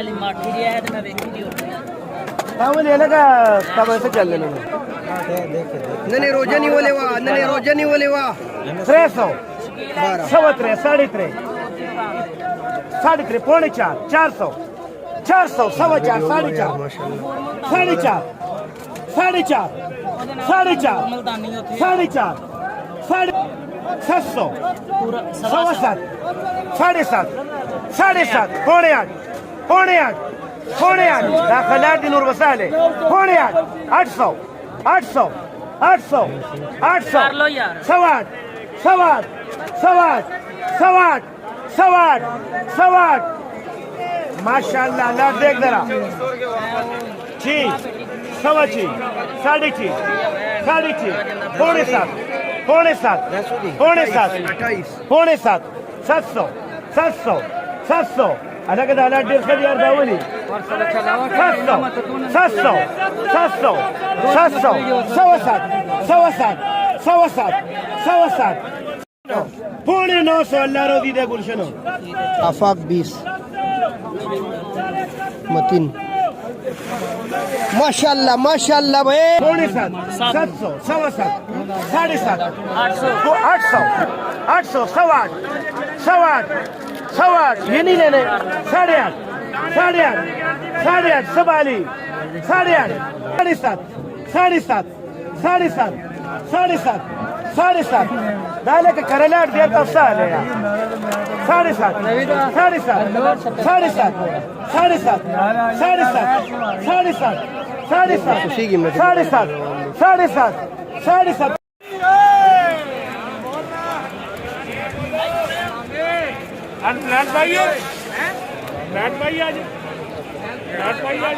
वाली माठी जी है तो मैं देखी नहीं होती वो ले लगा कब ऐसे चल लेने में नने रोजा नहीं बोले वा नने रोजा नहीं बोले वा 300 सवा 3 साढ़े 3 साढ़े 3 पौने 4 400 400 सवा 4 साढ़े 4 साढ़े 4 साढ़े 4 साढ़े 4 मुल्तानी होती है साढ़े 4 साढ़े 700 पूरा सवा 7 साढ़े 7 साढ़े 7 पौने 8 पौने 8 पौने 8 दाखिलात दिन और वसाले पौने 8 800 800 800 800 कर लो यार सवा 8 सवा 8 सवा 8 सवा 8 सवा 8 सवा 8 माशाल्लाह अल्लाह देख जरा छी सवा छी साढ़े छी साढ़े छी पौने 7 पौने 7 पौने 7 पौने 7 700 700 700 अलग अलग 150 यार दावली 700 700 700 700 सवा 7 सवा 7 सवा 7 सवा 7 पौने 900 अल्लाह रोजी दे गुलशन आफाक 20 मतीन माशाल्लाह माशाल्लाह भाई पौने 7 700 सवा 7 साढ़े 7 800 800 800 सवा 8 सवा 8 सवा 8 ये नहीं लेने साढ़े 8 साढ़े 8 साढ़े 8 सवाली साढ़े 8 साढ़े 7 साढ़े 7 साढ़े 7 साढ़े 7 साढ़े 7 डाले के करलाट दिया तब साले साढ़े 7 साढ़े 7 साढ़े 7 साढ़े 7 साढ़े 7 साढ़े 7 साढ़े 7 साढ़े 7 साढ़े 7 साढ़े 7 रात भाई रात भाई आज रात भाई आज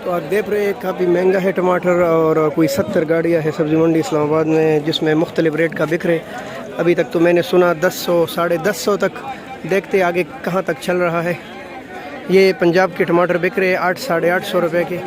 तो आप देख रहे हैं काफ़ी महंगा है टमाटर और कोई 70 गाड़ियाँ है सब्ज़ी मंडी इस्लामाबाद में जिसमें मुख्तलिफ रेट का बिक रहे। अभी तक तो मैंने सुना 1000 साढ़े 1000 तक, देखते आगे कहाँ तक चल रहा है। ये पंजाब के टमाटर बिक रहे 8 साढ़े 800 रुपये के।